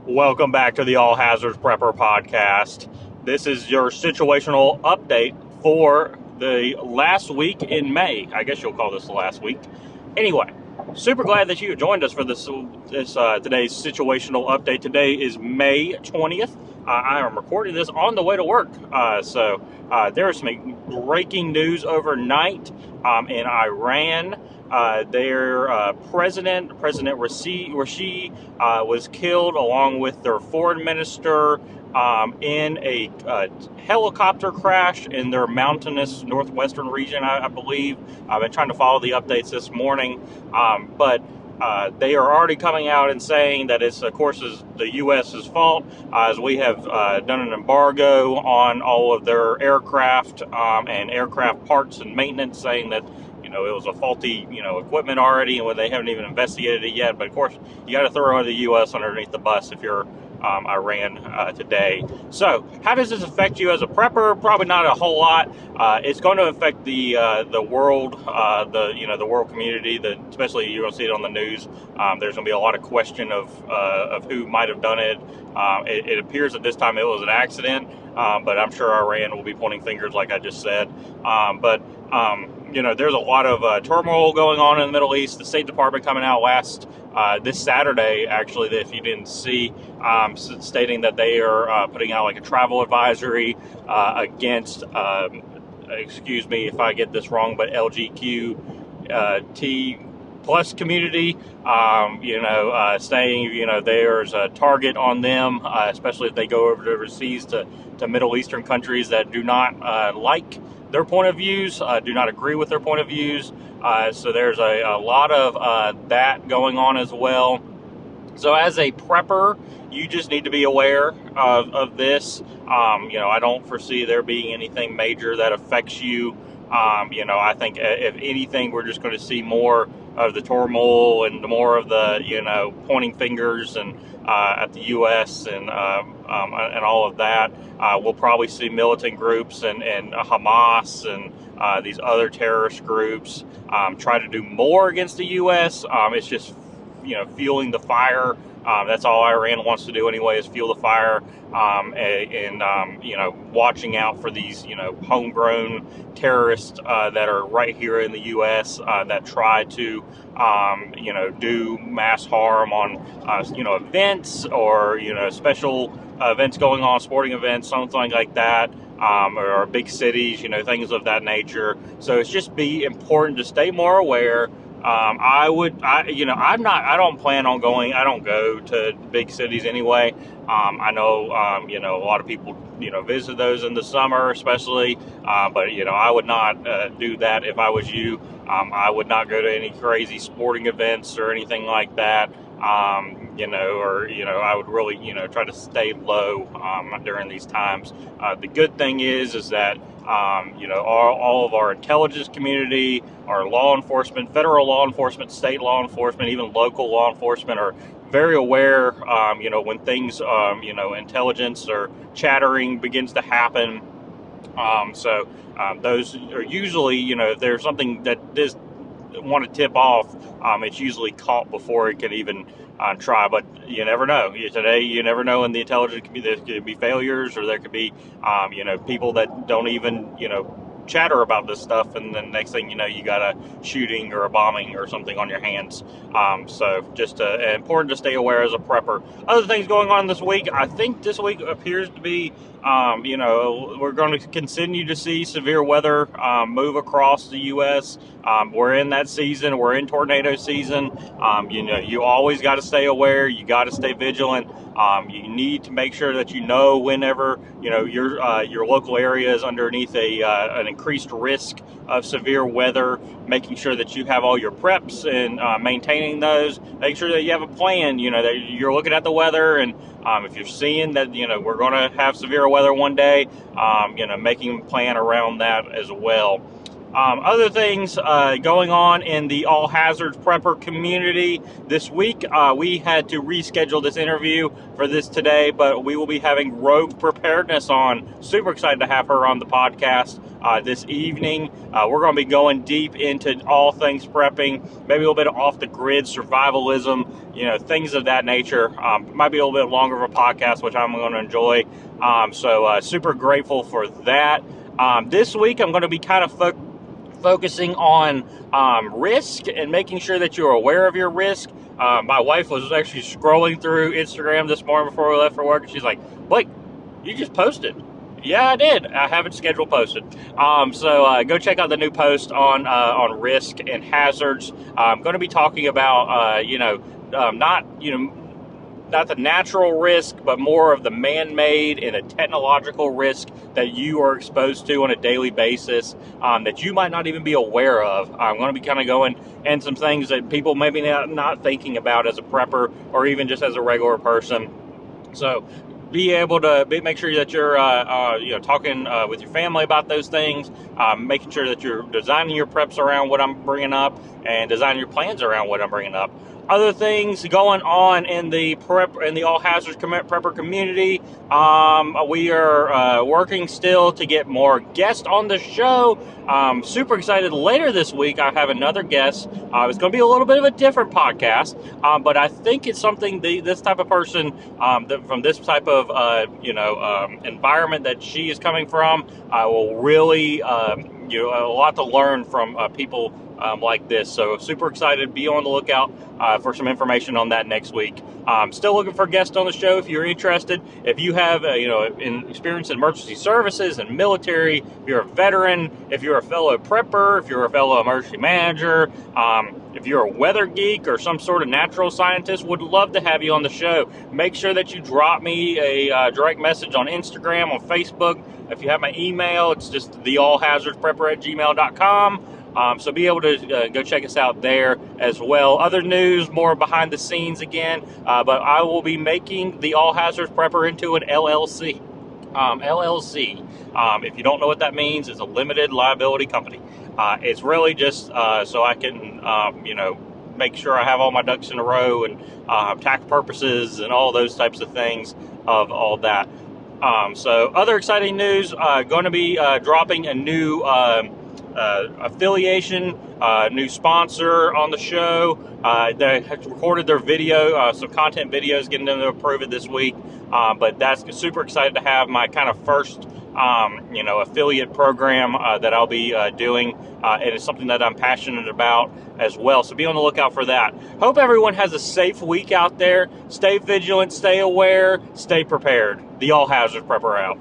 Welcome back to the All Hazards Prepper podcast. This is your situational update for the last week in May. I guess you'll call this the last week. Anyway, super glad that you joined us for this today's situational update. Today is May 20th. I am recording this on the way to work. So there is some breaking news overnight in Iran. Their President Rashi, was killed along with their foreign minister in a helicopter crash in their mountainous northwestern region, I believe. I've been trying to follow the updates this morning, but they are already coming out and saying that it's, of course, is the U.S.'s fault, as we have done an embargo on all of their aircraft and aircraft parts and maintenance, saying that it was a faulty, equipment already, and they haven't even investigated it yet. But of course, you got to throw the U.S. underneath the bus if you're Iran today. So, how does this affect you as a prepper? Probably not a whole lot. It's going to affect the world, the world community. Especially you're going to see it on the news. There's going to be a lot of question of who might have done it. It appears that this time it was an accident, but I'm sure Iran will be pointing fingers, like I just said. There's a lot of turmoil going on in the Middle East. The State Department coming out this Saturday, actually, that if you didn't see, stating that they are putting out like a travel advisory against, excuse me if I get this wrong, but LGBTQ plus community, saying, there's a target on them, especially if they go over overseas to Middle Eastern countries that do not like their point of views, do not agree with their point of views. So there's a lot of that going on as well. So as a prepper, you just need to be aware of this. I don't foresee there being anything major that affects you. I think if anything, we're just going to see more of the turmoil and more of the, pointing fingers and at the U.S. and all of that. We'll probably see militant groups and Hamas and these other terrorist groups try to do more against the U.S. It's just, fueling the fire. That's all Iran wants to do anyway, is fuel the fire, and watching out for these, homegrown terrorists that are right here in the U.S. That try to, do mass harm on, events or, special events going on, sporting events, something like that. Or big cities, things of that nature. So it's just be important to stay more aware. I don't plan on going. I don't go to big cities anyway. I know, a lot of people, visit those in the summer, especially. But I would not do that if I was you. I would not go to any crazy sporting events or anything like that. I would really, try to stay low during these times. The good thing is that, all of our intelligence community, our law enforcement, federal law enforcement, state law enforcement, even local law enforcement are very aware, when things, intelligence or chattering begins to happen. Those are usually, if there's something that is want to tip off, it's usually caught before it can even try. But you never know. Today, you never know in the intelligence community. There could be failures, or there could be, people that don't even, chatter about this stuff, and then next thing you know, you got a shooting or a bombing or something on your hands. So just important to stay aware as a prepper. Other things going on this week, I think this week appears to be, we're going to continue to see severe weather move across the U.S. We're in that season. We're in tornado season. You always got to stay aware. You got to stay vigilant. You need to make sure that whenever your local area is underneath an increased risk of severe weather, making sure that you have all your preps and maintaining those. Make sure that you have a plan. That you're looking at the weather, and if you're seeing that we're going to have severe weather one day, making a plan around that as well. Other things going on in the All Hazards Prepper community this week. We had to reschedule this interview for this today, but we will be having Rogue Preparedness on. Super excited to have her on the podcast this evening. We're going to be going deep into all things prepping, maybe a little bit of off the grid survivalism, things of that nature. Might be a little bit longer of a podcast, which I'm going to enjoy. So super grateful for that. This week, I'm going to be kind of focusing on risk and making sure that you're aware of your risk. My wife was actually scrolling through Instagram this morning before we left for work, and she's like, Blake, you just posted. Yeah, I did. I haven't scheduled posted. So go check out the new post on risk and hazards. I'm going to be talking about, not the natural risk, but more of the man-made and the technological risk that you are exposed to on a daily basis that you might not even be aware of. I'm going to be kind of going and some things that people maybe not thinking about as a prepper or even just as a regular person. So be able to make sure that you're talking with your family about those things, making sure that you're designing your preps around what I'm bringing up and designing your plans around what I'm bringing up. Other things going on in the All Hazards Prepper community. We are working still to get more guests on the show. Super excited. Later this week, I have another guest. It's going to be a little bit of a different podcast, but I think it's something this type of person from this type of environment that she is coming from, will really a lot to learn from people like this. So super excited. Be on the lookout for some information on that next week. Still looking for guests on the show if you're interested. If you have experience in emergency services and military, if you're a veteran, if you're a fellow prepper, if you're a fellow emergency manager, if you're a weather geek or some sort of natural scientist, would love to have you on the show. Make sure that you drop me a direct message on Instagram, on Facebook. If you have my email, it's just theallhazardsprepper@gmail.com. So be able to go check us out there as well. Other news, more behind the scenes again, but I will be making the All Hazards Prepper into an LLC. LLC. If you don't know what that means, it's a limited liability company. It's really just so I can, make sure I have all my ducks in a row and tax purposes and all those types of things of all that. So other exciting news, going to be dropping a new affiliation, new sponsor on the show. They have recorded their video, some content videos, getting them to approve it this week. But that's super excited to have my kind of first, affiliate program that I'll be doing. And it's something that I'm passionate about as well. So be on the lookout for that. Hope everyone has a safe week out there. Stay vigilant, stay aware, stay prepared. The All Hazards Prepper out.